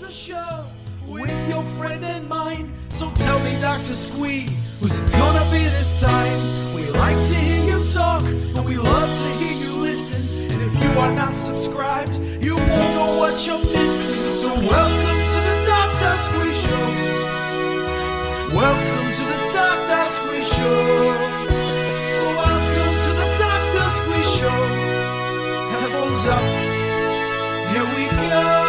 the show with your friend and mine. So tell me, Dr. Squee, who's it gonna be this time? We like to hear you talk, but we love to hear you listen. And if you are not subscribed, you won't know what you're missing. So welcome to the Dr. Squee Show. Welcome to the Dr. Squee Show. Welcome to the Dr. Squee Show. Headphones up. Here we go.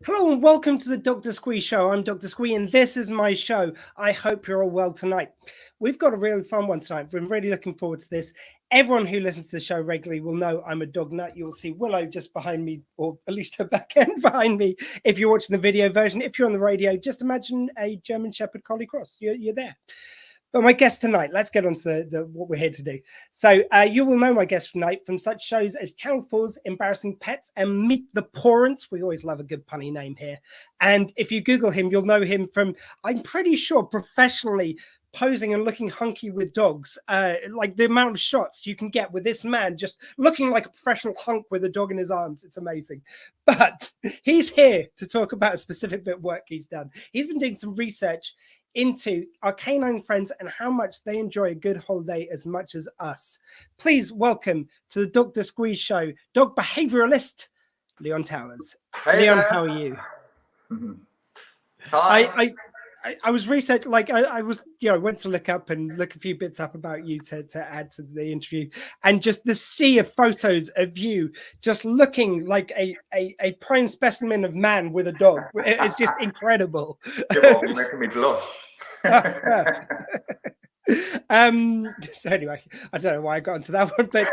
Hello and welcome to the Dr. Squee Show. I'm Dr. Squee and this is my show. I hope you're all well tonight. We've got a really fun one tonight. We're really looking forward to this. Everyone who listens to the show regularly will know I'm a dog nut. You'll see Willow just behind me, or at least her back end behind me. If you're watching the video version, if you're on the radio, just imagine a German Shepherd Collie Cross. You're there. But my guest tonight, let's get on to what we're here to do. So you will know my guest tonight from such shows as Channel 4's Embarrassing Pets and Meet the Pawrents. We always love a good punny name here. And if you Google him, you'll know him from, I'm pretty sure, professionally posing and looking hunky with dogs. Like the amount of shots you can get with this man just looking like a professional hunk with a dog in his arms. It's amazing. But he's here to talk about a specific bit of work he's done. He's been doing some research into our canine friends and how much they enjoy a good holiday as much as us. Please welcome to the Dr. Squee Show, dog behaviourist, Leon Towers. Hey Leon, there. how are you? Hi. I was researching, like I was, went to look up and look a few bits up about you to add to the interview, and just the sea of photos of you just looking like a prime specimen of man with a dog. It's just incredible. You're making me blush. So anyway, I don't know why I got into that one, but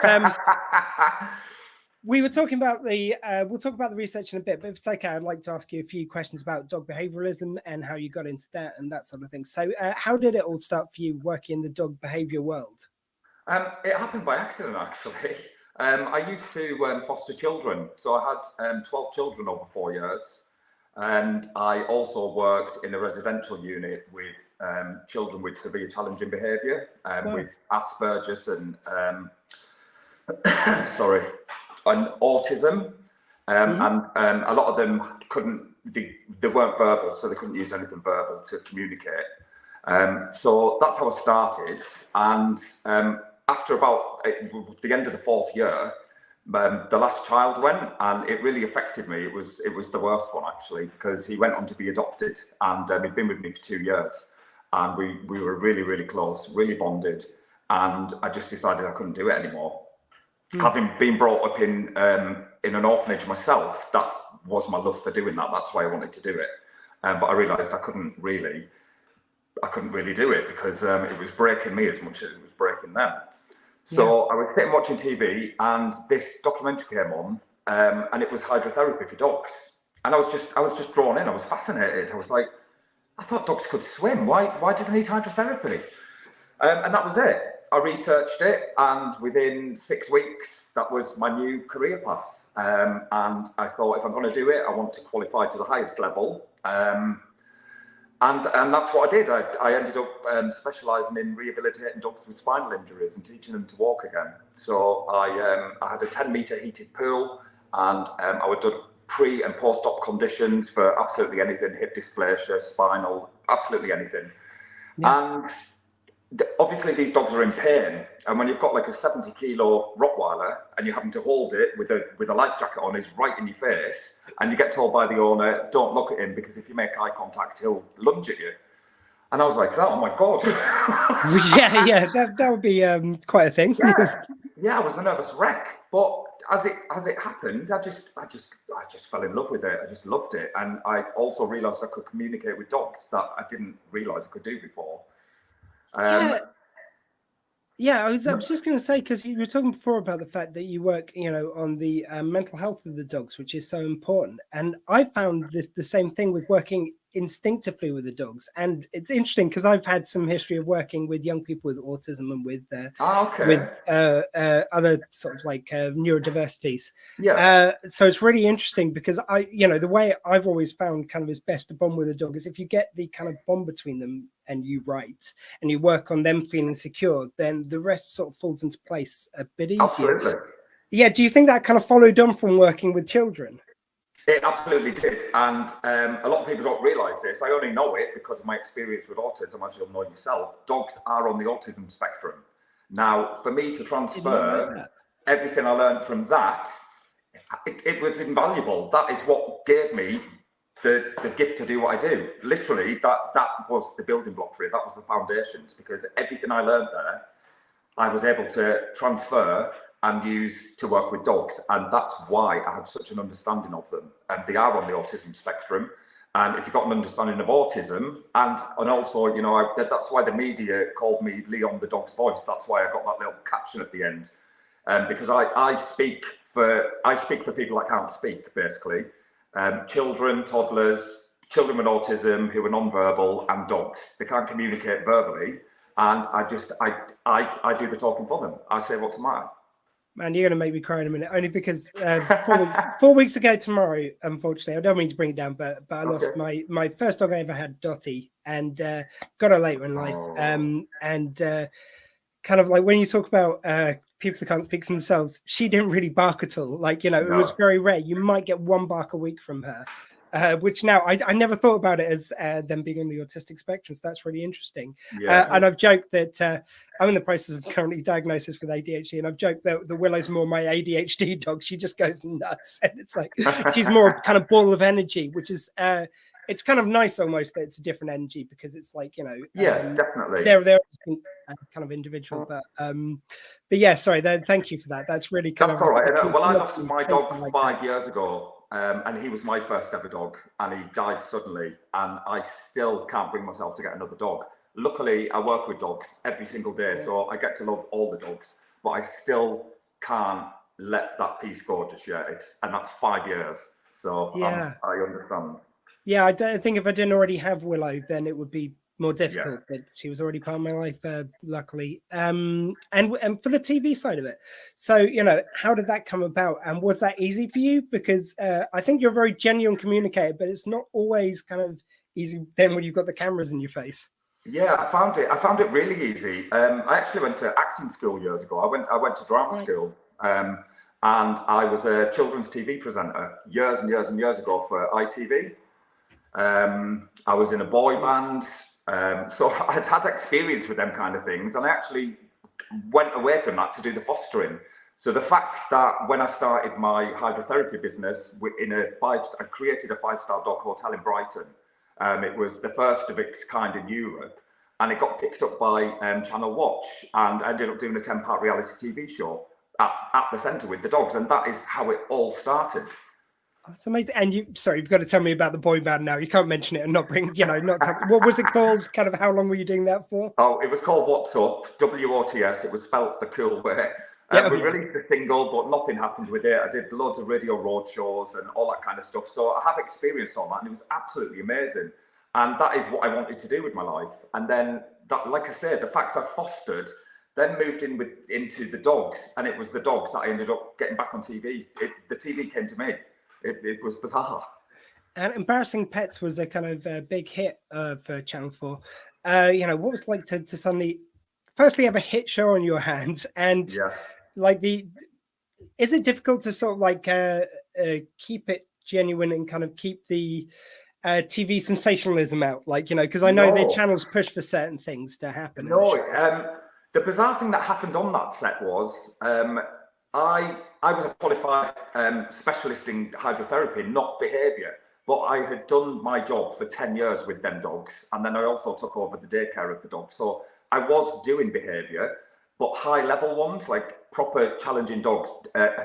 we were talking about we'll talk about the research in a bit, but if it's okay, I'd like to ask you a few questions about dog behavioralism and how you got into that and that sort of thing. So how did it all start for you working in the dog behavior world? It happened by accident, actually. I used to foster children. So I had 12 children over 4 years. And I also worked in a residential unit with children with severe challenging behaviour, with Asperger's and and autism, and a lot of them they weren't verbal, so they couldn't use anything verbal to communicate. So that's how I started. And after about the end of the 4th year, the last child went, and it really affected me. It was the worst one, actually, because he went on to be adopted, and he'd been with me for 2 years, and we were really, really close, really bonded, and I just decided I couldn't do it anymore. Having been brought up in an orphanage myself, that was my love for doing that. That's why I wanted to do it. But I realised I couldn't really do it because it was breaking me as much as it was breaking them. So I was sitting watching TV, and this documentary came on, and it was hydrotherapy for dogs. And I was just drawn in. I was fascinated. I was like, I thought dogs could swim. Why do they need hydrotherapy? And that was it. I researched it, and within 6 weeks, that was my new career path. And I thought, if I'm going to do it, I want to qualify to the highest level. And that's what I did. I ended up specialising in rehabilitating dogs with spinal injuries and teaching them to walk again. So I had a 10-metre heated pool, and I would do pre and post-op conditions for absolutely anything, hip dysplasia, spinal, absolutely anything. Yeah. And obviously these dogs are in pain, and when you've got like a 70-kilo Rottweiler and you're having to hold it with a life jacket on, is right in your face, and you get told by the owner, don't look at him because if you make eye contact, he'll lunge at you. And I was like, oh my god. that would be quite a thing. I was a nervous wreck, but as it happened, I just fell in love with it. I just loved it, and I also realised I could communicate with dogs that I didn't realise I could do before. I was just going to say, because you were talking before about the fact that you work, on the mental health of the dogs, which is so important. And I found the same thing with working instinctively with the dogs. And it's interesting because I've had some history of working with young people with autism and with other sort of like neurodiversities. So it's really interesting because the way I've always found kind of is best to bond with a dog is if you get the kind of bond between them and you write and you work on them feeling secure, then the rest sort of falls into place a bit easier. Absolutely. Yeah, do you think that kind of followed on from working with children? It absolutely did, and a lot of people don't realise this. I only know it because of my experience with autism, as you'll know yourself. Dogs are on the autism spectrum. Now, for me to transfer everything I learned from that, it was invaluable. That is what gave me the gift to do what I do. Literally, that was the building block for it. That was the foundations, because everything I learned there, I was able to transfer and use to work with dogs, and that's why I have such an understanding of them. And they are on the autism spectrum. And if you've got an understanding of autism, and also, you know, that's why the media called me Leon the dog's voice. That's why I got that little caption at the end, because I speak for people that can't speak, basically. Children, toddlers, children with autism who are non-verbal, and dogs. They can't communicate verbally, and I do the talking for them. I say what's the matter. Man, you're going to make me cry in a minute, only because 4 weeks ago tomorrow, unfortunately, I don't mean to bring it down, but I lost my first dog I ever had, Dottie, and got her later in life. Kind of like when you talk about people that can't speak for themselves, she didn't really bark at all. Like, you know, it was very rare. You might get one bark a week from her. Which now I never thought about it as them being on the autistic spectrum. So that's really interesting. And I've joked that I'm in the process of currently diagnosis with ADHD, and I've joked that the Willow's more my ADHD dog. She just goes nuts, and it's like she's more kind of ball of energy, which is it's kind of nice almost that it's a different energy, because it's like, you know, definitely they're kind of individual, but yeah, sorry. Thank you for that. That's really kind of all right. Well, I lost my dog 5 years ago. And he was my first ever dog, and he died suddenly, and I still can't bring myself to get another dog. Luckily, I work with dogs every single day, so I get to love all the dogs, but I still can't let that piece go just yet. And that's 5 years, so I understand. Yeah, I think if I didn't already have Willow, then it would be more difficult, but she was already part of my life, luckily. And for the TV side of it, so, you know, how did that come about, and was that easy for you? Because I think you're a very genuine communicator, but it's not always kind of easy then when you've got the cameras in your face. Yeah, I found it really easy. I actually went to acting school years ago. I went to drama school, and I was a children's TV presenter years and years and years ago for ITV. I was in a boy band. So I'd had experience with them kind of things, and I actually went away from that to do the fostering. So the fact that when I started my hydrotherapy business I created a 5-star dog hotel in Brighton. It was the first of its kind in Europe, and it got picked up by Channel Watch, and I ended up doing a 10-part reality TV show at the centre with the dogs, and that is how it all started. That's amazing. And you've got to tell me about the boy band now. You can't mention it and not bring, you know, what was it called? Kind of how long were you doing that for? Oh, it was called What's Up, WOTS. It was spelt the cool way. We released a single, but nothing happened with it. I did loads of radio road shows and all that kind of stuff. So I have experienced all that, and it was absolutely amazing. And that is what I wanted to do with my life. And then, that, like I said, the fact I fostered, then moved into the dogs, and it was the dogs that I ended up getting back on TV. The TV came to me. It was bizarre. And Embarrassing Pets was a kind of big hit for Channel 4. You know, what was it like to suddenly, firstly, have a hit show on your hands? And like is it difficult to sort of like keep it genuine and kind of keep the TV sensationalism out? Like, you know, because I know the channels push for certain things to happen. The bizarre thing that happened on that set was I was a qualified specialist in hydrotherapy, not behaviour, but I had done my job for 10 years with them dogs, and then I also took over the daycare of the dogs. So I was doing behaviour, but high-level ones, like proper challenging dogs,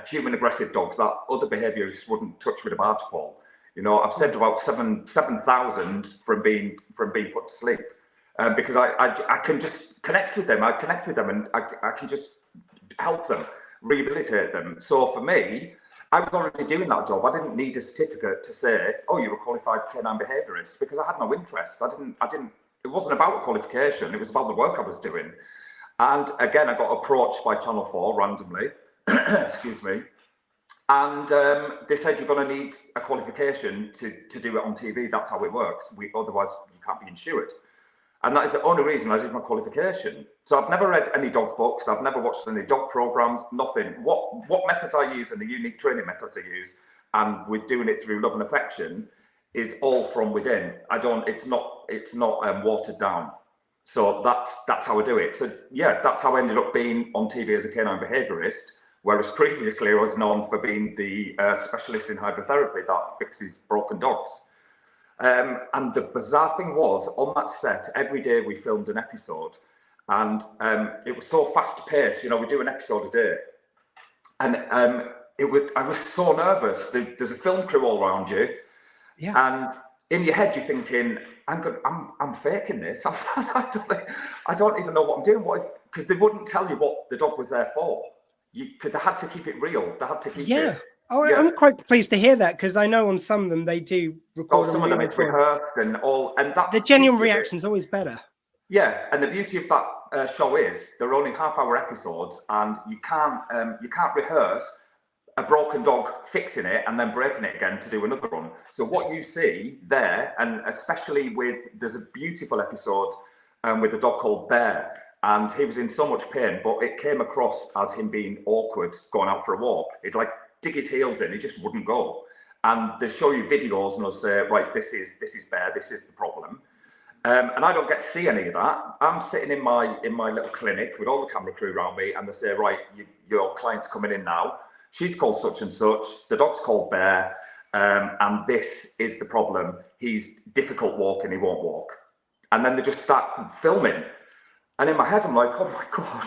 human aggressive dogs that other behaviourists wouldn't touch with a barge pole. You know, I've saved about 7,000 from being put to sleep, because I can just connect with them. I connect with them, and I can just help them, rehabilitate them. So for me, I was already doing that job. I didn't need a certificate to say, oh, you're a qualified canine behaviourist, because I had no interest. It wasn't about a qualification. It was about the work I was doing. And again, I got approached by Channel 4 randomly, excuse me. And they said, you're going to need a qualification to do it on TV. That's how it works. Otherwise, you can't be insured. And that is the only reason I did my qualification. So I've never read any dog books. I've never watched any dog programs, nothing. What methods I use and the unique training methods I use, and with doing it through love and affection, is all from within. It's not watered down. So that's how I do it. So yeah, that's how I ended up being on TV as a canine behaviourist, whereas previously I was known for being the specialist in hydrotherapy that fixes broken dogs. And the bizarre thing was, on that set, every day we filmed an episode, and it was so fast paced. You know, we do an episode a day, and I was so nervous. There's a film crew all around you, and in your head you're thinking, I'm faking this. I don't even know what I'm doing. Because they wouldn't tell you what the dog was there for. They had to keep it real. They had to keep it. Oh, yeah. I'm quite pleased to hear that, because I know on some of them they do record. Some of them it's rehearsed and all, and that's the genuine reaction is always better. Yeah, and the beauty of that show is they're only half-hour episodes, and you can't rehearse a broken dog fixing it and then breaking it again to do another one. So what you see there, and especially there's a beautiful episode with a dog called Bear, and he was in so much pain, but it came across as him being awkward going out for a walk. He'd like dig his heels in, he just wouldn't go. And they show you videos and they'll say, right, this is Bear, this is the problem. And I don't get to see any of that. I'm sitting in my little clinic with all the camera crew around me, and they say, right, your client's coming in now. She's called such and such. The dog's called Bear, and this is the problem. He's difficult walking, he won't walk. And then they just start filming. And in my head, I'm like, oh my God.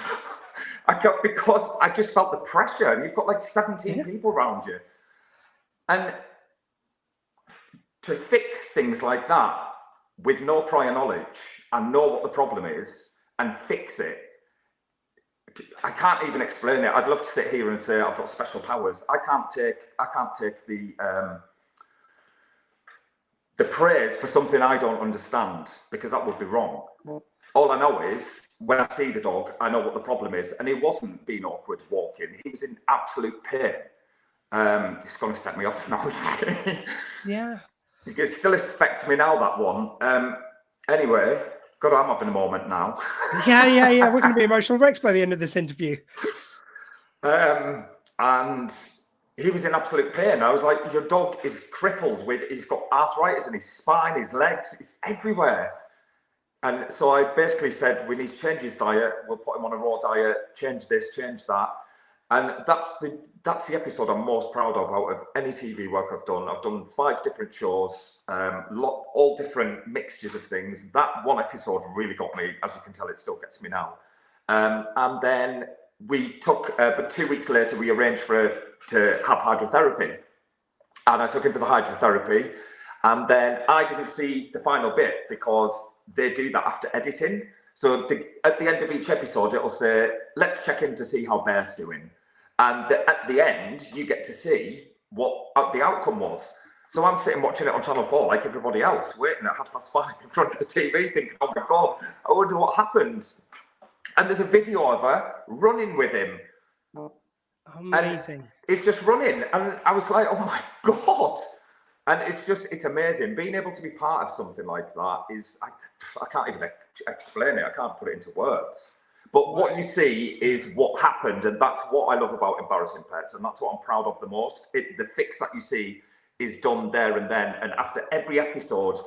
Because I just felt the pressure, and you've got like 17 people around you. And to fix things like that with no prior knowledge and know what the problem is and fix it, I can't even explain it. I'd love to sit here and say I've got special powers. I can't take the praise for something I don't understand, because that would be wrong. All I know is when I see the dog, I know what the problem is. And he wasn't being awkward walking. He was in absolute pain. It's going to set me off now. Yeah. It still affects me now, that one. Anyway, God, I'm having a moment now. Yeah. We're going to be emotional wrecks by the end of this interview. And he was in absolute pain. I was like, your dog is crippled he's got arthritis in his spine, his legs, it's everywhere. And so I basically said, we need to change his diet. We'll put him on a raw diet, change this, change that. And that's the episode I'm most proud of out of any TV work I've done. I've done 5 different shows, all different mixtures of things. That one episode really got me. As you can tell, it still gets me now. And then we took, but 2 weeks later, we arranged to have hydrotherapy. And I took him for the hydrotherapy. And then I didn't see the final bit, because they do that after editing. So at the end of each episode, it'll say, let's check in to see how Bear's doing. And at the end, you get to see what the outcome was. So I'm sitting watching it on Channel 4 like everybody else, waiting at 5:30 in front of the TV, thinking, oh my God, I wonder what happened. And there's a video of her running with him. Amazing. And it's just running. And I was like, oh my God. And it's amazing. Being able to be part of something like that is, I can't even explain it. I can't put it into words. But what you see is what happened. And that's what I love about Embarrassing Pets. And that's what I'm proud of the most. The fix that you see is done there and then. And after every episode,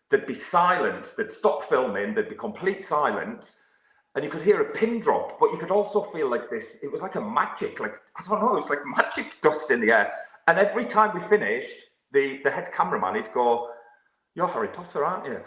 there'd be silence. They'd stop filming. There'd be complete silence. And you could hear a pin drop. But you could also feel like this. It was like a magic. Like, I don't know. It's like magic dust in the air. And every time we finished, the head cameraman, he'd go, you're Harry Potter, aren't you?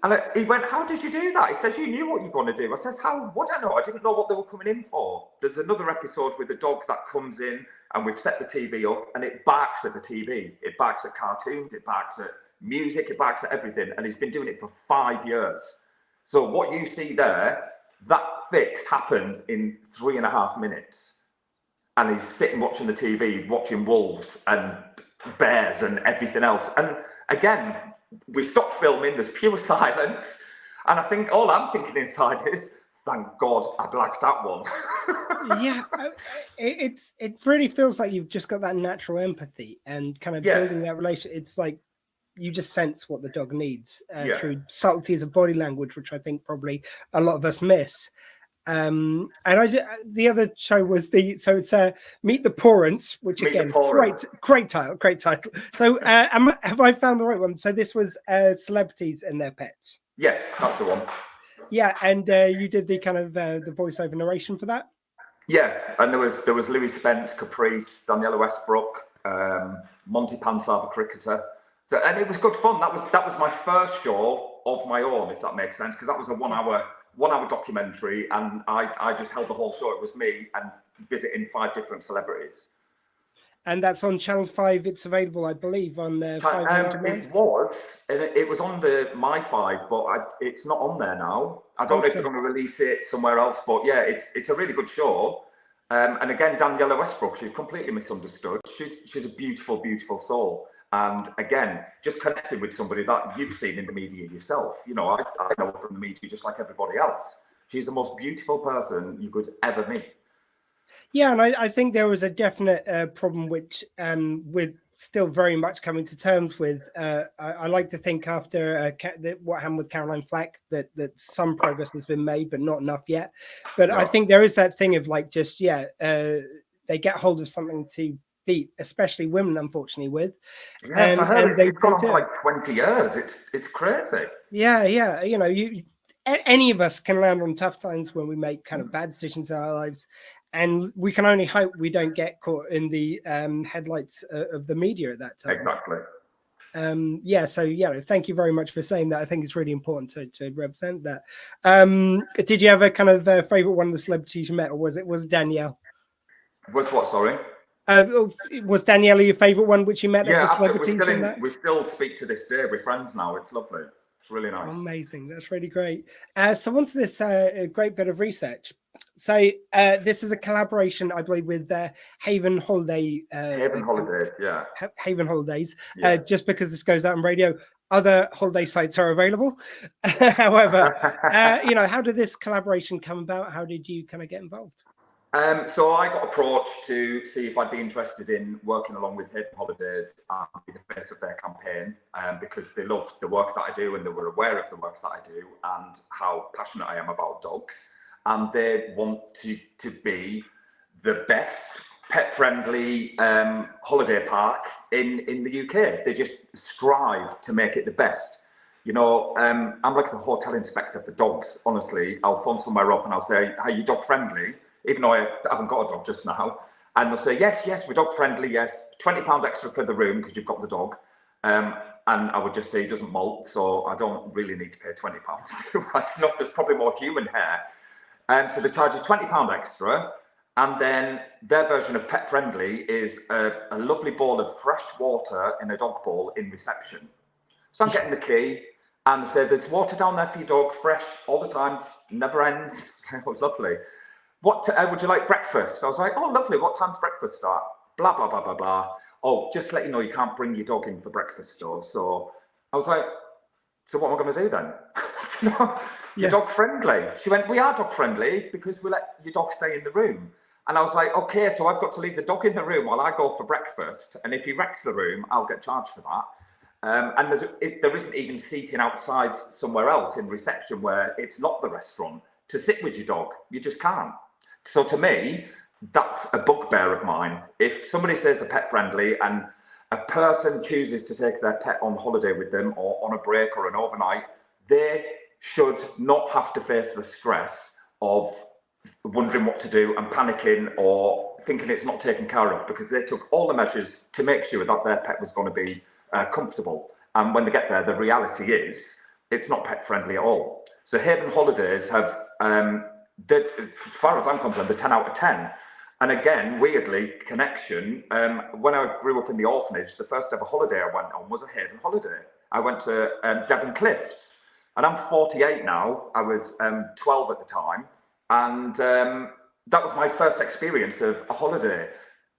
And he went, how did you do that? He says, you knew what you're going to do. I says, how would I know? I didn't know what they were coming in for. There's another episode with a dog that comes in, and we've set the TV up, and it barks at the TV. It barks at cartoons, it barks at music, it barks at everything. And he's been doing it for 5 years. So what you see there, that fix happens in 3.5 minutes. And he's sitting watching the TV, watching wolves and bears and everything else. And again, we stopped filming, there's pure silence. And I think all I'm thinking inside is, thank God I blacked that one. Yeah, it really feels like you've just got that natural empathy and kind of building that relationship. It's like you just sense what the dog needs Yeah. through subtleties of body language, which I think probably a lot of us miss. And the other show was it's Meet the Pawrents, which Meet the again, Pawrents. great title. So have I found the right one? So this was celebrities and their pets. Yes, that's the one. Yeah, and you did the kind of the voiceover narration for that. Yeah, and there was Louis Spence, Caprice, Daniela Westbrook, Monty Pansar, the cricketer. So, and it was good fun. That was my first show of my own, if that makes sense, because that was a one hour documentary, and I just held the whole show. It was me and visiting 5 different celebrities. And that's on Channel 5. It's available, I believe, on 5 on demand. It was on the My 5, but it's not on there now. I don't know if they're going to release it somewhere else, but yeah, it's a really good show. And again, Daniela Westbrook, she's completely misunderstood. She's a beautiful, beautiful soul. And again, just connecting with somebody that you've seen in the media yourself. You know, I know her from the media just like everybody else. She's the most beautiful person you could ever meet. Yeah, and I think there was a definite problem which we're still very much coming to terms with. I like to think after what happened with Caroline Flack that some progress has been made, but not enough yet. But I think there is that thing of like just, they get hold of something to beat, especially women, unfortunately, with. Yeah, and it's gone on for like 20 years. It's crazy. Yeah. You know, any of us can land on tough times when we make kind of bad decisions in our lives. And we can only hope we don't get caught in the headlights of the media at that time. Exactly. So thank you very much for saying that. I think it's really important to represent that. Did you have a kind of favorite one of the celebrities you met, or was Danielle? Was what? Sorry. Was Danielle your favorite one which you met? Yeah, of the celebrities we still speak to this day. We're friends now. It's lovely. It's really nice. Amazing. That's really great. So onto this great bit of research. So this is a collaboration, I believe, with Haven Holiday. Haven Holidays, yeah. Haven Holidays. Yeah. Just because this goes out on radio, other holiday sites are available. However, how did this collaboration come about? How did you kind of get involved? So I got approached to see if I'd be interested in working along with Haven Holidays and be the face of their campaign, because they love the work that I do and they were aware of the work that I do and how passionate I am about dogs. And they want to be the best pet-friendly holiday park in the UK. They just strive to make it the best. You know, I'm like the hotel inspector for dogs, honestly. I'll phone somewhere up and I'll say, are you dog-friendly? Even though I haven't got a dog just now. And they'll say, yes, we're dog-friendly, yes. £20 extra for the room because you've got the dog. And I would just say he doesn't molt, so I don't really need to pay £20 too much. No, there's probably more human hair. So they charge you £20 extra, and then their version of pet friendly is a lovely bowl of fresh water in a dog bowl in reception. So I'm getting the key, and they say there's water down there for your dog, fresh all the time, never ends. It was lovely. What would you like breakfast? I was like, oh, lovely. What time's breakfast start? Blah blah blah blah blah. Oh, just to let you know, you can't bring your dog in for breakfast, though. So I was like, so what am I going to do then? You're dog friendly. She went, we are dog friendly because we let your dog stay in the room. And I was like, okay, so I've got to leave the dog in the room while I go for breakfast. And if he wrecks the room, I'll get charged for that. And there isn't even seating outside somewhere else in reception where it's not the restaurant to sit with your dog. You just can't. So to me, that's a bugbear of mine. If somebody says they're pet friendly and a person chooses to take their pet on holiday with them or on a break or an overnight, they should not have to face the stress of wondering what to do and panicking or thinking it's not taken care of, because they took all the measures to make sure that their pet was going to be comfortable. And when they get there, the reality is it's not pet friendly at all. So Haven Holidays have, as far as I'm concerned, they're 10 out of 10. And again, weirdly, connection. When I grew up in the orphanage, the first ever holiday I went on was a Haven holiday. I went to Devon Cliffs. And I'm 48 now. I was 12 at the time. And that was my first experience of a holiday.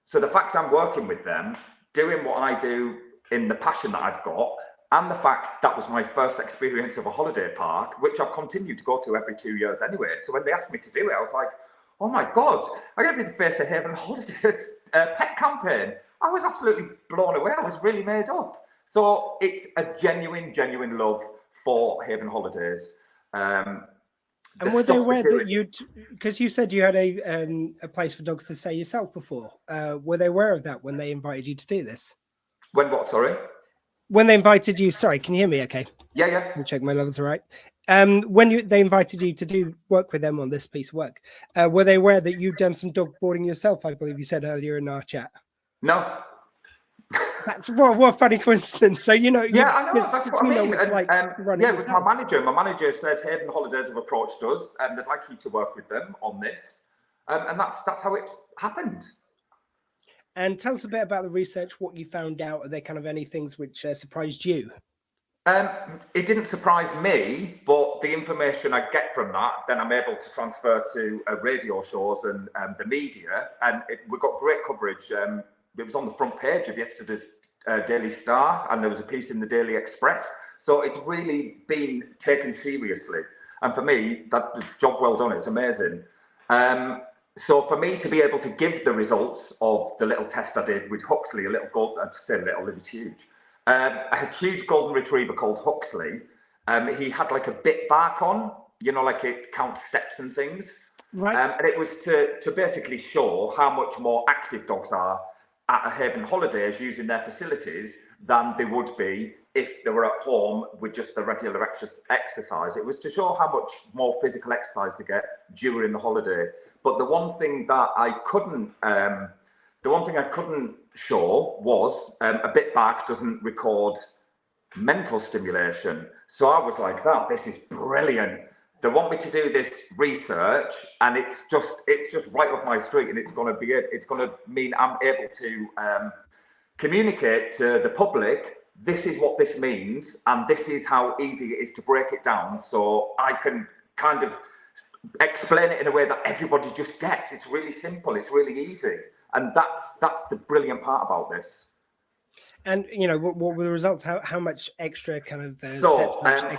So the fact I'm working with them, doing what I do in the passion that I've got, and the fact that was my first experience of a holiday park, which I've continued to go to every 2 years anyway. So when they asked me to do it, I was like, oh my God, I'm going to be the face of Haven Holidays pet campaign. I was absolutely blown away. I was really made up. So it's a genuine love for Haven Holidays. And were they aware that you'd, because you said you had a place for dogs to stay yourself before, were they aware of that when they invited you to do this? When what, sorry? When they invited you, sorry, can you hear me okay? Yeah. Let me check my levels are right. When they invited you to do work with them on this piece of work, were they aware that you'd done some dog boarding yourself? I believe you said earlier in our chat. No. That's what a funny coincidence. So I know. That's what I mean. It's like running with yourself. my manager says Haven Holidays have approached us and they'd like you to work with them on this, and that's how it happened. And tell us a bit about the research, what you found out. Are there kind of any things which surprised you? It didn't surprise me, but the information I get from that, then I'm able to transfer to radio shows and the media, and we got great coverage. It was on the front page of yesterday's Daily Star, and there was a piece in the Daily Express. So it's really been taken seriously. And for me, that job well done. It's amazing. So for me to be able to give the results of the little test I did with Huxley, a little gold, I'd say little, it was huge. A huge golden retriever called Huxley. He had like a bit bark on, like it counts steps and things. Right. And it was to basically show how much more active dogs are at a Haven Holidays using their facilities than they would be if they were at home with just the regular exercise. It was to show how much more physical exercise they get during the holiday. But the one thing I couldn't show was a bit bark doesn't record mental stimulation. So I was like, this is brilliant. They want me to do this research, and it's just right up my street, and it's going to mean I'm able to communicate to the public. This is what this means, and this is how easy it is to break it down. So I can kind of explain it in a way that everybody just gets. It's really simple. It's really easy, and that's the brilliant part about this. And what were the results? How much extra kind of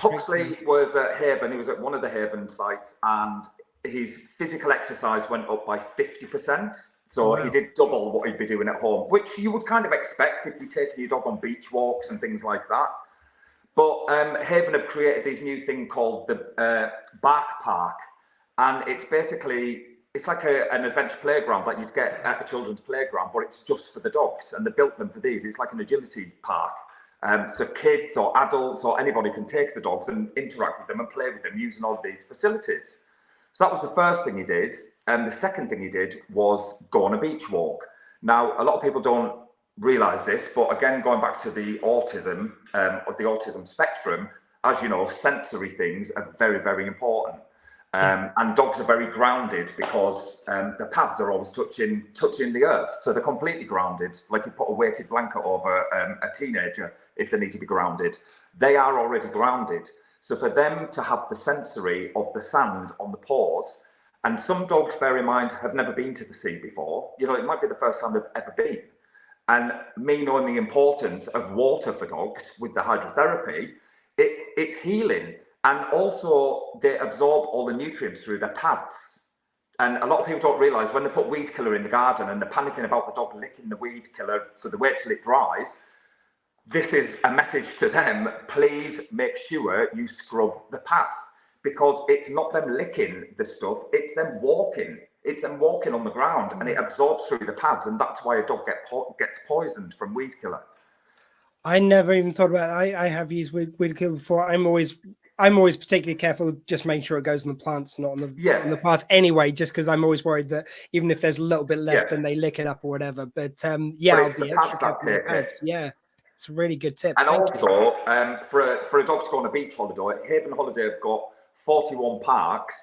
Huxley was at Haven. He was at one of the Haven sites, and his physical exercise went up by 50%. So He did double what he'd be doing at home, which you would kind of expect if you're taking your dog on beach walks and things like that. But Haven have created this new thing called the Bark Park, and it's like an adventure playground that you'd get at a children's playground, but it's just for the dogs, and they built them for these. It's like an agility park. So kids or adults or anybody can take the dogs and interact with them and play with them using all these facilities. So that was the first thing he did. And the second thing he did was go on a beach walk. Now, a lot of people don't realise this, but again, going back to the autism, of the autism spectrum, as you know, sensory things are very, very important. And dogs are very grounded because the pads are always touching the earth. So they're completely grounded, like you put a weighted blanket over a teenager if they need to be grounded. They are already grounded. So for them to have the sensory of the sand on the paws, and some dogs, bear in mind, have never been to the sea before. It might be the first time they've ever been. And me knowing the importance of water for dogs with the hydrotherapy, it's healing. And also, they absorb all the nutrients through their pads. And a lot of people don't realise when they put weed killer in the garden and they're panicking about the dog licking the weed killer, so they wait till it dries. This is a message to them. Please make sure you scrub the path, because it's not them licking the stuff, it's them walking. It's them walking on the ground, and it absorbs through the pads, and that's why a dog gets poisoned from weed killer. I never even thought about it. I have used weed killer before. I'm always particularly careful, just making sure it goes on the plants, not on the path anyway, just because I'm always worried that even if there's a little bit left and they lick it up or whatever. But I'll be extra careful with the pads. Yeah, it's a really good tip. And also, for a dog to go on a beach holiday, Haven Holiday have got 41 parks,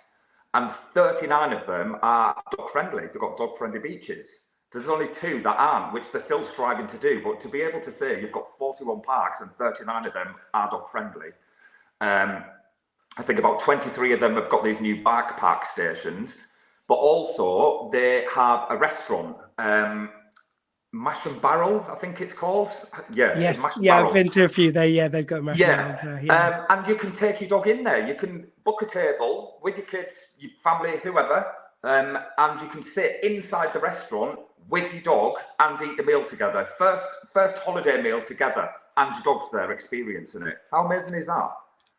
and 39 of them are dog friendly. They've got dog friendly beaches. There's only 2 that aren't, which they're still striving to do. But to be able to say you've got 41 parks and 39 of them are dog friendly. I think about 23 of them have got these new Bark Park stations, but also they have a restaurant, Mash and Barrel, I think it's called. Yes, I've been to a few there. Yeah, they've got Mash and Barrels there. Yeah. And you can take your dog in there. You can book a table with your kids, your family, whoever, and you can sit inside the restaurant with your dog and eat the meal together. First holiday meal together, and your dog's there experiencing it. How amazing is that?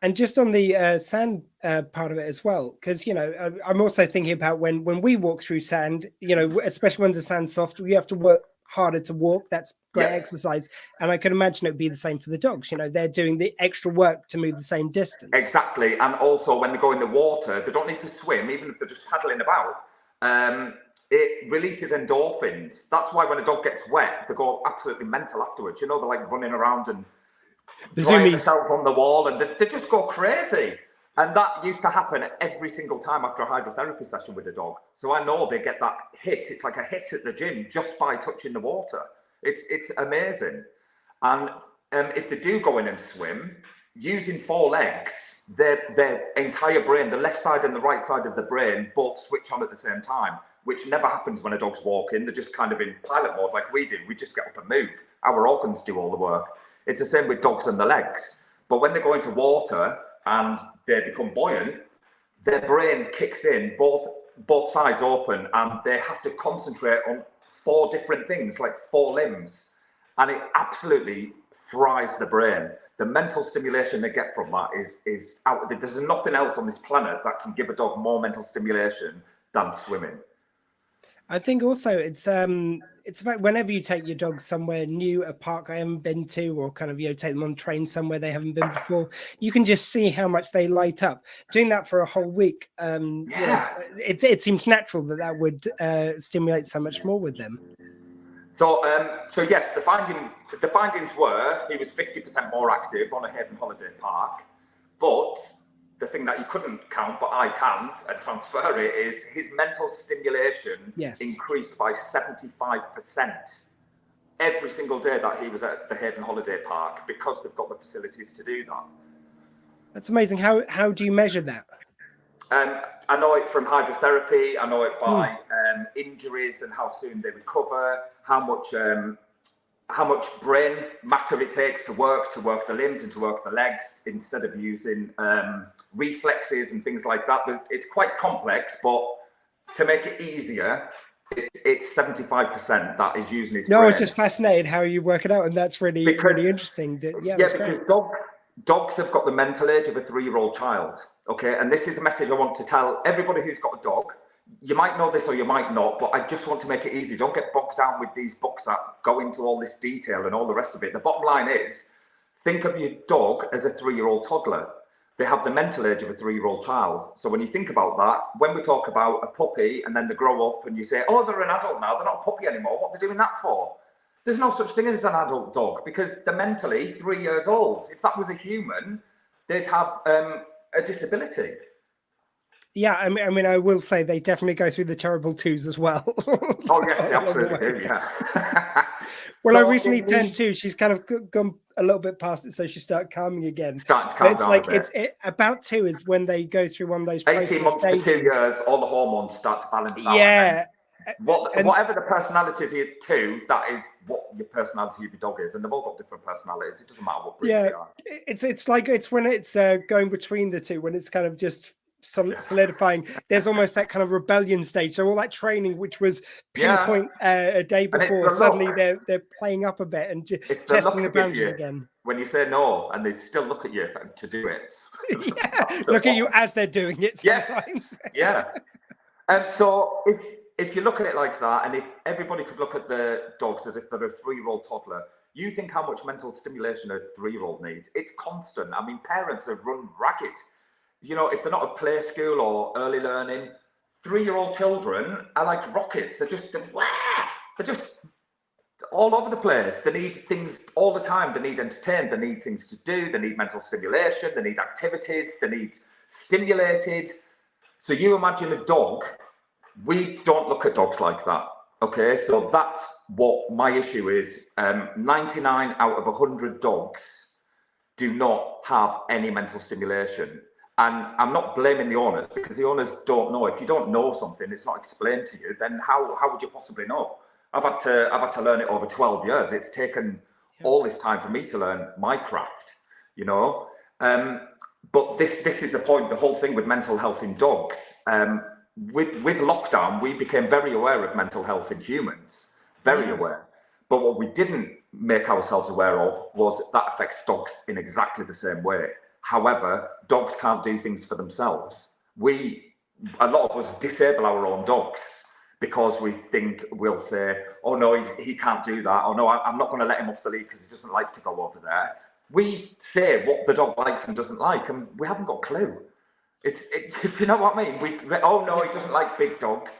And just on the sand part of it as well, because, you know, I'm also thinking about when we walk through sand, you know, especially when the sand's soft, you have to work harder to walk. That's great exercise. And I can imagine it'd be the same for the dogs. You know, they're doing the extra work to move the same distance. Exactly. And also when they go in the water, they don't need to swim, even if they're just paddling about. It releases endorphins. That's why when a dog gets wet, they go absolutely mental afterwards. You know, they're like running around and drying themselves on the wall, and they just go crazy. And that used to happen every single time after a hydrotherapy session with a dog. So I know they get that hit. It's like a hit at the gym just by touching the water. It's amazing. And if they do go in and swim, using 4 legs, their entire brain, the left side and the right side of the brain, both switch on at the same time, which never happens when a dog's walking. They're just kind of in pilot mode like we do. We just get up and move. Our organs do all the work. It's the same with dogs and the legs. But when they go into water and they become buoyant, their brain kicks in, both sides open, and they have to concentrate on 4 different things, like 4 limbs. And it absolutely fries the brain. The mental stimulation they get from that is out. There's nothing else on this planet that can give a dog more mental stimulation than swimming. I think also it's about whenever you take your dog somewhere new, a park I haven't been to, or kind of, you know, take them on train somewhere they haven't been before, you can just see how much they light up. Doing that for a whole week, you know, it seems natural that would stimulate so much more with them. So yes, the findings were he was 50% more active on a Haven Holiday Park, but the thing that you couldn't count, but I can and transfer it, is his mental stimulation increased by 75% every single day that he was at the Haven Holiday Park, because they've got the facilities to do that. That's amazing. How do you measure that? I know it from hydrotherapy. I know it by injuries and how soon they recover, how much brain matter it takes to work the limbs and to work the legs, instead of using reflexes and things like that. It's quite complex, but to make it easier, it's 75% that is using his brain. I was just fascinated how you work it out, and that's really interesting. Because dogs have got the mental age of a 3-year-old child. Okay, and this is a message I want to tell everybody who's got a dog. You might know this or you might not, but I just want to make it easy. Don't get bogged down with these books that go into all this detail and all the rest of it. The bottom line is, think of your dog as a 3-year-old toddler. They have the mental age of a 3-year-old child. So when you think about that, when we talk about a puppy and then they grow up and you say, oh, they're an adult now, they're not a puppy anymore, what are they doing that for? There's no such thing as an adult dog, because they're mentally 3 years old. If that was a human, they'd have a disability. Yeah, I mean, I will say they definitely go through the terrible 2s as well. Oh yes, they absolutely do. Yeah. Well, I recently turned 2. She's kind of gone a little bit past it, so she started calming again. It's like about 2 is when they go through one of those 18 months stages. to 2 years, all the hormones start to balance out. Yeah. Whatever the personality is here too, that is what your personality of your dog is, and they've all got different personalities. It doesn't matter what breed they are. It's like it's when it's going between the 2, when it's kind of just solidifying. There's almost that kind of rebellion stage. So all that training, which was pinpoint a day before, suddenly they're playing up a bit and testing the boundaries again. When you say no, and they still look at you to do it. Look at you as they're doing it sometimes. And so if you look at it like that, and if everybody could look at the dogs as if they're a 3-year-old toddler, you think how much mental stimulation a 3-year-old needs. It's constant. I mean, parents are run ragged. You know, if they're not at play school or early learning, 3-year-old children are like rockets. They're just all over the place. They need things all the time. They need entertained. They need things to do. They need mental stimulation. They need activities. They need stimulated. So you imagine a dog. We don't look at dogs like that. Okay, so that's what my issue is. 99 out of 100 dogs do not have any mental stimulation. And I'm not blaming the owners, because the owners don't know. If you don't know something, it's not explained to you, then how would you possibly know? I've had to learn it over 12 years. It's taken all this time for me to learn my craft, you know. But this is the point, the whole thing with mental health in dogs. With lockdown, we became very aware of mental health in humans. very aware. But what we didn't make ourselves aware of was that affects dogs in exactly the same way. However, dogs can't do things for themselves. A lot of us disable our own dogs because we think we'll say, oh no, he can't do that. Oh no, I'm not going to let him off the lead because he doesn't like to go over there. We say what the dog likes and doesn't like, and we haven't got a clue. You know what I mean? Oh no, he doesn't like big dogs.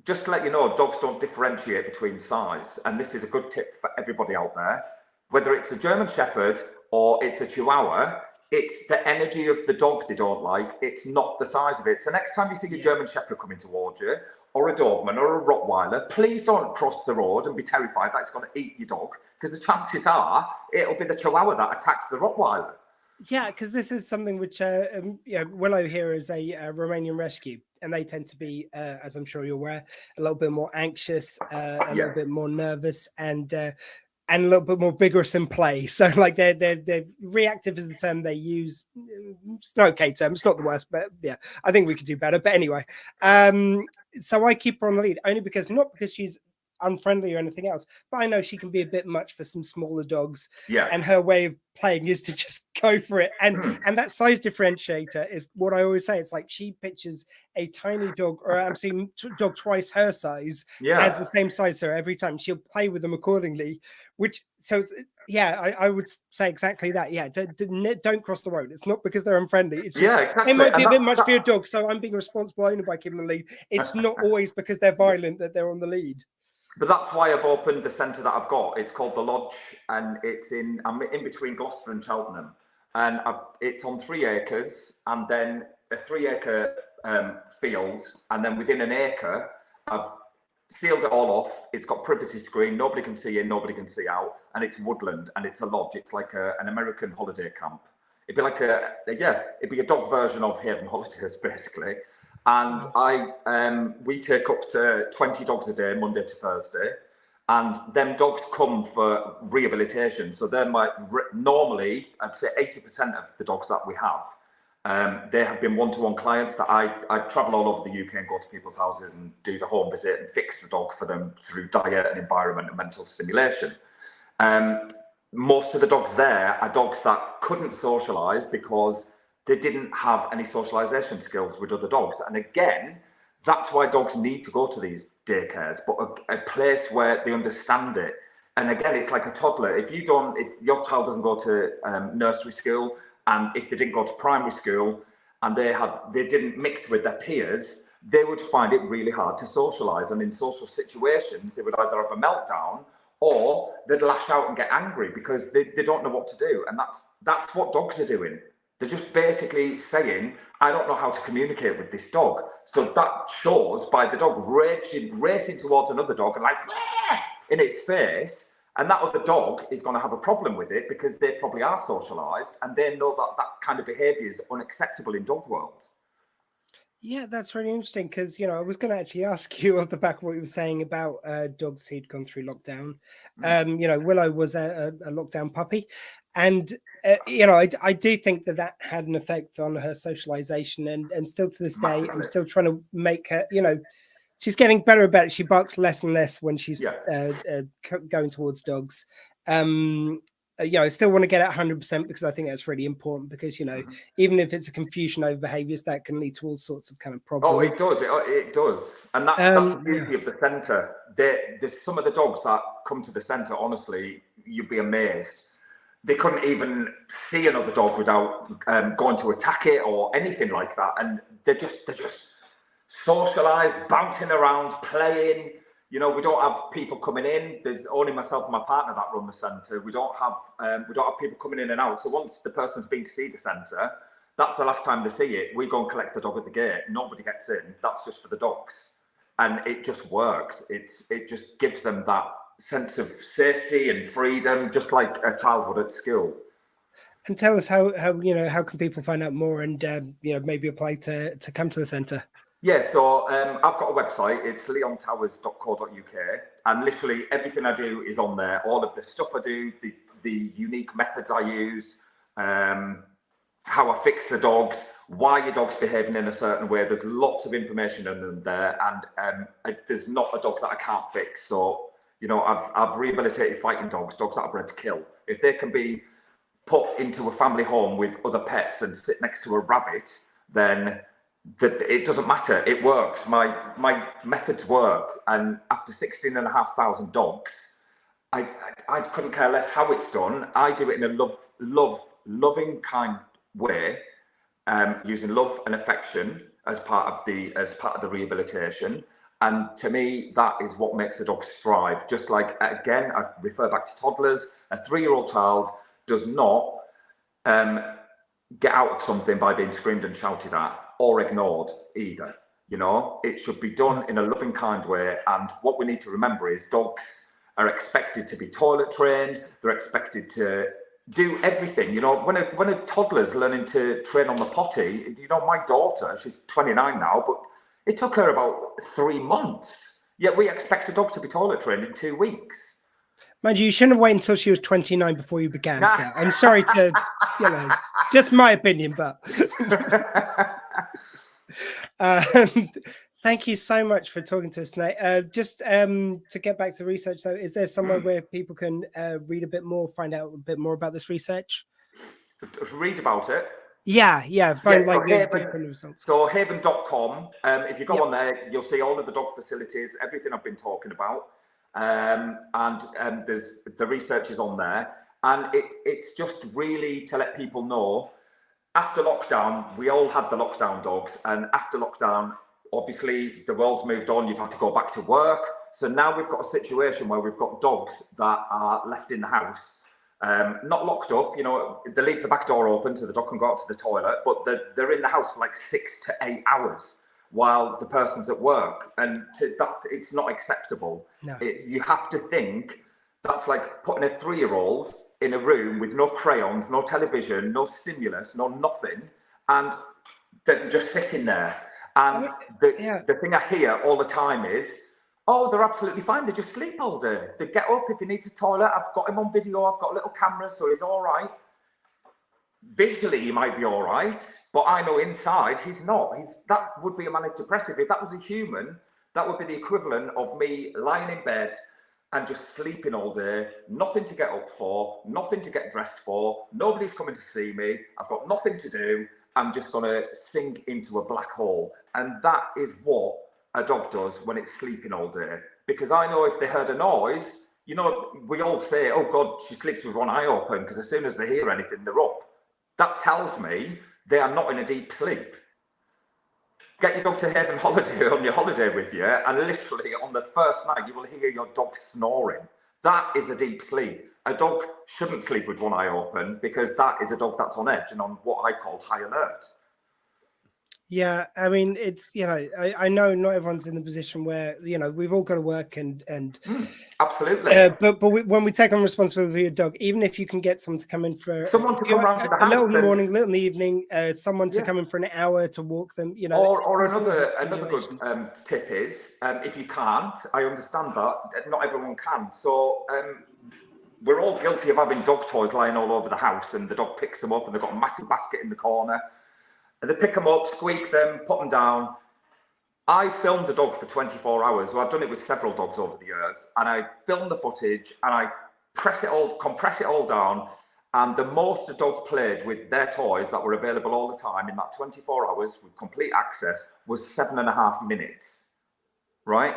Just to let you know, dogs don't differentiate between size. And this is a good tip for everybody out there. Whether it's a German Shepherd or it's a Chihuahua, it's the energy of the dog they don't like. It's not the size of it. So next time you see a German Shepherd coming towards you, or a Doberman or a Rottweiler, please don't cross the road and be terrified that it's going to eat your dog, because the chances are it'll be the Chihuahua that attacks the Rottweiler. Yeah, because this is something which Willow here is a Romanian rescue, and they tend to be, as I'm sure you're aware, a little bit more anxious, a little bit more nervous, and a little bit more vigorous in play. So like they're reactive is the term they use. It's an okay term. It's not the worst, but yeah, I think we could do better. But anyway, so I keep her on the lead not because she's unfriendly or anything else, but I know she can be a bit much for some smaller dogs. Yeah. And her way of playing is to just go for it. And that size differentiator is what I always say. It's like she pictures a tiny dog, or I'm seeing dog twice her size, as the same size to her every time. She'll play with them accordingly, I would say exactly that. Yeah, don't cross the road. It's not because they're unfriendly. It's just exactly. It might be a bit much for your dog, so I'm being a responsible owner by keeping the lead. It's not always because they're violent that they're on the lead. But that's why I've opened the centre that I've got. It's called The Lodge, and I'm in between Gloucester and Cheltenham. And it's on 3 acres, and then a 3-acre field. And then within an acre, I've sealed it all off. It's got privacy screen. Nobody can see in, nobody can see out. And it's woodland, and it's a lodge. It's like an American holiday camp. It'd be like it'd be a dog version of Haven Holidays, basically. And we take up to 20 dogs a day, Monday to Thursday. And them dogs come for rehabilitation. So they're normally, I'd say 80% of the dogs that we have, they have been one-to-one clients that I travel all over the UK and go to people's houses and do the home visit and fix the dog for them through diet and environment and mental stimulation. Most of the dogs there are dogs that couldn't socialise because they didn't have any socialization skills with other dogs. And again, that's why dogs need to go to these daycares, but a place where they understand it. And again, it's like a toddler. If your child doesn't go to nursery school, and if they didn't go to primary school, and they didn't mix with their peers, they would find it really hard to socialize. And in social situations, they would either have a meltdown or they'd lash out and get angry because they don't know what to do. And that's what dogs are doing. They're just basically saying, I don't know how to communicate with this dog. So that shows by the dog racing towards another dog and like, in its face. And that other dog is going to have a problem with it because they probably are socialized and they know that kind of behavior is unacceptable in dog world. Yeah, that's really interesting because, I was going to actually ask you off the back of what you were saying about dogs who'd gone through lockdown. Willow was a lockdown puppy. And, I do think that had an effect on her socialization. And still to this day, I'm still trying to make her, she's getting better about it. She barks less and less when she's going towards dogs. I still want to get it 100% because I think that's really important because, even if it's a confusion over behaviours, that can lead to all sorts of kind of problems. Oh, it does. It does. And that's the beauty of the centre. There's some of the dogs that come to the centre, honestly, you'd be amazed. They couldn't even see another dog without going to attack it or anything like that. And they're just socialised, bouncing around, playing. We don't have people coming in. There's only myself and my partner that run the centre. We don't have people coming in and out. So once the person's been to see the centre, that's the last time they see it. We go and collect the dog at the gate. Nobody gets in. That's just for the dogs, and it just works. It just gives them that sense of safety and freedom, just like a child would at school. And tell us how can people find out more and maybe apply to come to the centre. Yeah, so I've got a website. It's leontowers.co.uk, and literally everything I do is on there. All of the stuff I do, the unique methods I use, how I fix the dogs, why your dog's behaving in a certain way. There's lots of information in there, and there's not a dog that I can't fix. So You know, I've rehabilitated fighting dogs that are bred to kill. If they can be put into a family home with other pets and sit next to a rabbit, then it doesn't matter. It works. My methods work. And after 16,500 dogs, I couldn't care less how it's done. I do it in a loving, kind way, using love and affection as part of the rehabilitation. And to me, that is what makes a dog thrive. Just like, again, I refer back to toddlers. A 3-year-old child does not get out of something by being screamed and shouted at or ignored either. You know, it should be done in a loving, kind way. And what we need to remember is dogs are expected to be toilet trained. They're expected to do everything. You know, when a toddler's learning to train on the potty, you know, my daughter, she's 29 now, but it took her about 3 months. Yet we expect a dog to be toilet trained in 2 weeks. Mind you, you shouldn't have waited until she was 29 before you began. So I'm sorry to, you know, just my opinion, but thank you so much for talking to us tonight. Just to get back to research, though, is there somewhere where people can read a bit more, find out a bit more about this research? Read about it. Yeah, find so like the results. So haven.com, if you go on there, you'll see all of the dog facilities, everything I've been talking about. And there's the research is on there. And it's just really to let people know, after lockdown, we all had the lockdown dogs. And after lockdown, obviously, the world's moved on. You've had to go back to work. So now we've got a situation where we've got dogs that are left in the house. Not locked up, you know, they leave the back door open so the dog can go out to the toilet, but they're in the house for like 6 to 8 hours while the person's at work. And that it's not acceptable. No. You have to think that's like putting a 3-year-old in a room with no crayons, no television, no stimulus, no nothing, and they're just sitting there. And the thing I hear all the time is, oh, they're absolutely fine. They just sleep all day. They get up if he needs a toilet. I've got him on video. I've got a little camera, so he's all right. Visually, he might be all right, but I know inside he's not. That would be a manic depressive. If that was a human, that would be the equivalent of me lying in bed and just sleeping all day, nothing to get up for, nothing to get dressed for. Nobody's coming to see me. I've got nothing to do. I'm just going to sink into a black hole. And that is what a dog does when it's sleeping all day. Because I know if they heard a noise, you know, we all say, oh God, she sleeps with one eye open, because as soon as they hear anything, they're up. That tells me they are not in a deep sleep. Get your dog to Haven Holiday on your holiday with you, and literally on the first night, you will hear your dog snoring. That is a deep sleep. A dog shouldn't sleep with one eye open, because that is a dog that's on edge and on what I call high alert. Yeah, I mean, it's, you know, I know not everyone's in the position where, you know, we've all got to work and absolutely. But when we take on responsibility for your dog, even if you can get someone to come in for someone to come around to the house, a little in the morning, and, little in the evening, someone to come in for an hour to walk them, you know. Or another good tip is, if you can't, I understand that not everyone can. So we're all guilty of having dog toys lying all over the house, and the dog picks them up, and they've got a massive basket in the corner. And they pick them up, squeak them, put them down. I filmed a dog for 24 hours. So I've done it with several dogs over the years. And I film the footage and I compress it all down. And the most a dog played with their toys that were available all the time in that 24 hours with complete access was 7.5 minutes. Right?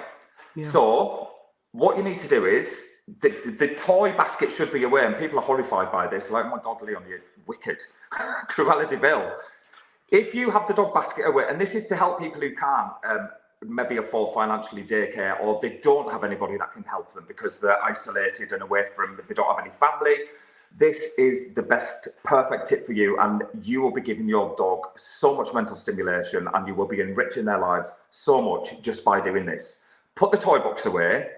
Yeah. So what you need to do is, the toy basket should be away. And people are horrified by this. Like, oh my God, Leon, you're wicked. Cruella de Vil. If you have the dog basket away, and this is to help people who can't maybe afford financially daycare, or they don't have anybody that can help them because they're isolated and away from, they don't have any family, this is the best, perfect tip for you. And you will be giving your dog so much mental stimulation, and you will be enriching their lives so much just by doing this. Put the toy box away,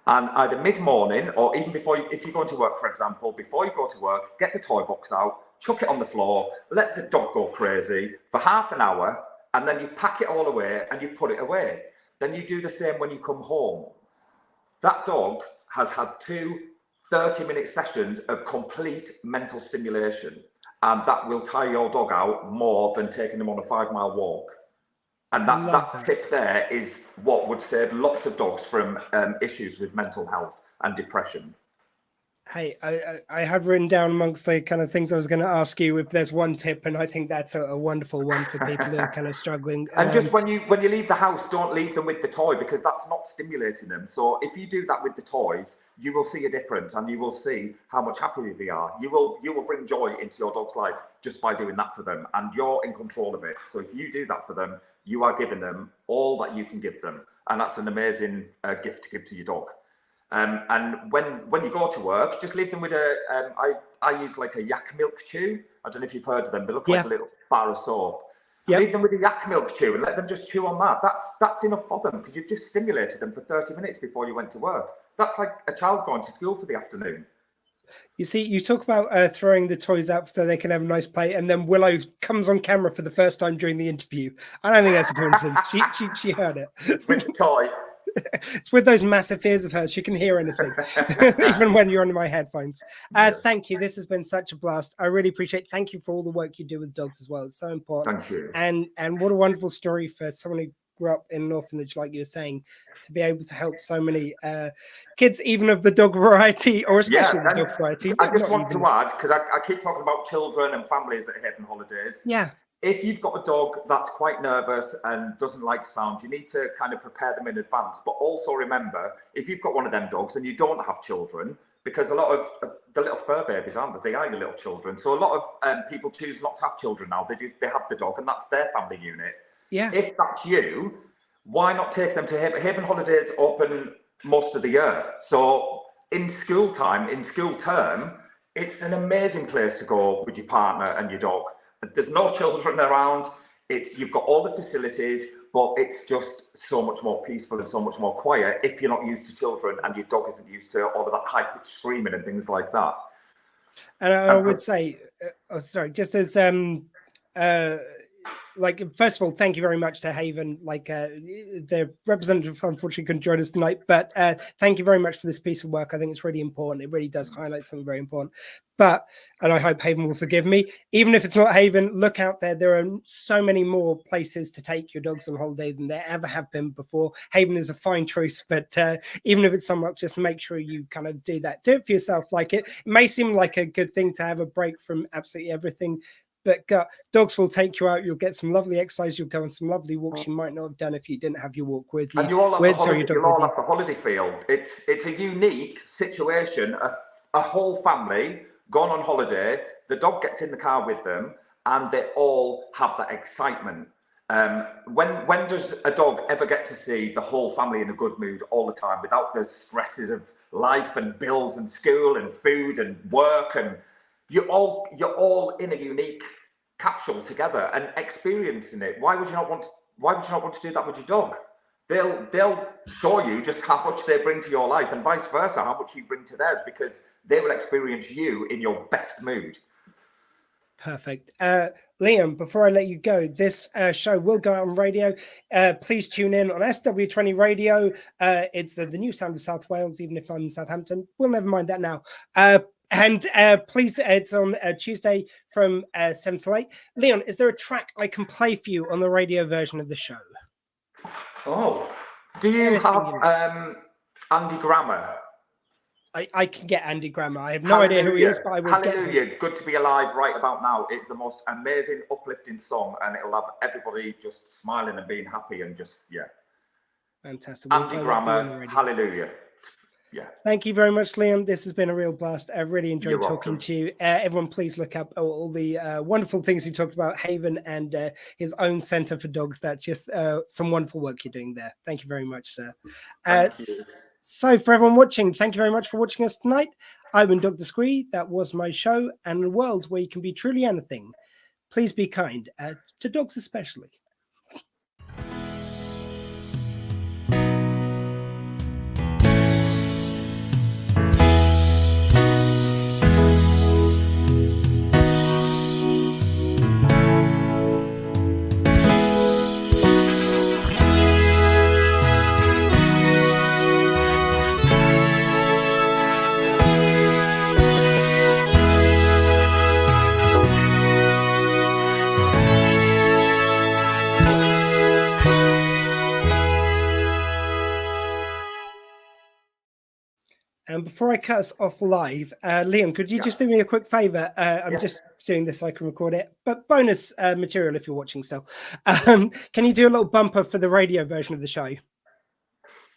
and either mid-morning or even before, if you're going to work, for example, before you go to work, get the toy box out, chuck it on the floor, let the dog go crazy for half an hour, and then you pack it all away and you put it away. Then you do the same when you come home. That dog has had 2 30-minute sessions of complete mental stimulation, and that will tire your dog out more than taking them on a 5-mile walk. And that tip there is what would save lots of dogs from issues with mental health and depression. Hey, I had written down amongst the kind of things I was going to ask you if there's one tip, and I think that's a wonderful one for people who are kind of struggling. And just when you leave the house, don't leave them with the toy, because that's not stimulating them. So if you do that with the toys, you will see a difference, and you will see how much happier they are. You will bring joy into your dog's life just by doing that for them, and you're in control of it. So if you do that for them, you are giving them all that you can give them, and that's an amazing gift to give to your dog. And when you go to work, just leave them with I use like a yak milk chew. I don't know if you've heard of them. They look like a little bar of soap. Yep. Leave them with a yak milk chew and let them just chew on that. That's enough for them, because you've just stimulated them for 30 minutes before you went to work. That's like a child going to school for the afternoon. You see, you talk about throwing the toys out so they can have a nice play, and then Willow comes on camera for the first time during the interview. I don't think that's a coincidence. She heard it. With the toy. It's with those massive ears of hers. She can hear anything, even when you're under my headphones. Thank you. This has been such a blast. I really appreciate it. Thank you for all the work you do with dogs as well. It's so important. Thank you. And what a wonderful story for someone who grew up in an orphanage, like you were saying, to be able to help so many kids, even of the dog variety, or especially the dog variety. I just want to add, because I keep talking about children and families at Haven Holidays. Yeah. If you've got a dog that's quite nervous and doesn't like sound, you need to kind of prepare them in advance. But also remember, if you've got one of them dogs and you don't have children, because a lot of the little fur babies, aren't they? They are your little children. So a lot of people choose not to have children now. They have the dog, and that's their family unit. Yeah. If that's you, why not take them to Haven Holidays? Open most of the year. So in school time, in school term, it's an amazing place to go with your partner and your dog. There's no children around. You've got all the facilities, but it's just so much more peaceful and so much more quiet if you're not used to children and your dog isn't used to all of that high-pitched screaming and things like that. And I would say, just as first of all, thank you very much to Haven. The representative unfortunately couldn't join us tonight, but thank you very much for this piece of work. I think it's really important. It really does highlight something very important. And I hope Haven will forgive me. Even if it's not Haven, look out there. There are so many more places to take your dogs on holiday than there ever have been before. Haven is a fine choice, but even if it's somewhat, just make sure you kind of do that. Do it for yourself. It may seem like a good thing to have a break from absolutely everything, but dogs will take you out. You'll get some lovely exercise. You'll go on some lovely walks you might not have done if you didn't have your walk with you. And you all have the holiday field. It's a unique situation. A whole family gone on holiday. The dog gets in the car with them, and they all have that excitement. When does a dog ever get to see the whole family in a good mood all the time without the stresses of life and bills and school and food and work? And you're all in a unique capsule together and experiencing it. Why would you not want to do that with your dog? They'll show you just how much they bring to your life, and vice versa, how much you bring to theirs, because they will experience you in your best mood. Perfect. Liam, before I let you go, this show will go out on radio. Please tune in on SW20 Radio. It's the new sound of South Wales, even if I'm in Southampton. We'll never mind that now. And please, it's on Tuesday from 7 to 8. Leon, is there a track I can play for you on the radio version of the show? Oh, do you have Andy Grammer? I can get Andy Grammer. I have no idea who he is, but I will get him. Hallelujah, Good to Be Alive right about now. It's the most amazing, uplifting song, and it'll have everybody just smiling and being happy and just, yeah. Fantastic. Andy Grammer, Hallelujah. Yeah. Thank you very much, Liam. This has been a real blast. I really enjoyed talking to you. Everyone, please look up all the wonderful things you talked about, Haven and his own centre for dogs. That's just some wonderful work you're doing there. Thank you very much, sir. So for everyone watching, thank you very much for watching us tonight. I've been Dr. Squee. That was my show. And in a world where you can be truly anything, please be kind, to dogs especially. And before I cut us off live, Leon, could you just do me a quick favor? I'm just doing this so I can record it, but bonus material if you're watching still. Can you do a little bumper for the radio version of the show?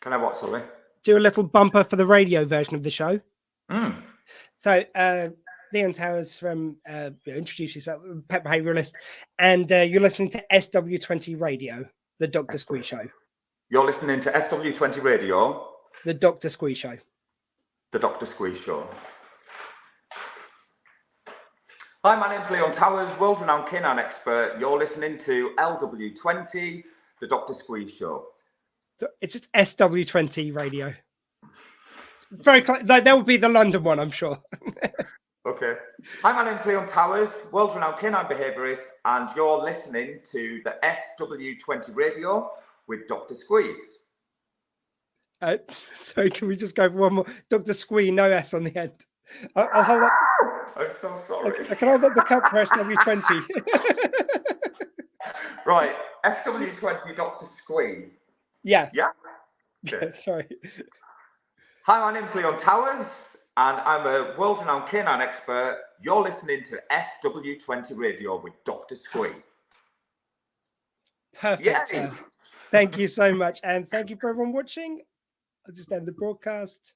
Can I what, sorry? Do a little bumper for the radio version of the show. So, Leon Towers from introduce yourself, pet behaviourist, and you're listening to SW20 Radio, the Dr. Squee Show. You're listening to SW20 Radio, the Dr. Squee Show. The Dr. Squee Show. Hi, my name's Leon Towers, world-renowned canine expert. You're listening to LW20, the Dr. Squee Show. So it's just SW20 Radio. Very close. That would be the London one, I'm sure. Okay. Hi, my name's Leon Towers, world-renowned canine behaviourist, and you're listening to the SW20 Radio with Dr. Squeeze. Sorry, can we just go for one more? Dr. Squee, no S on the end. I'll hold up. I'm so sorry. I can hold up the cup for SW20. Right, SW20 Dr. Squee. Yeah. Yeah? Okay. Sorry. Hi, my name's Leon Towers, and I'm a world-renowned canine expert. You're listening to SW20 Radio with Dr. Squee. Perfect. Thank you so much, and thank you for everyone watching. I'll just end the broadcast.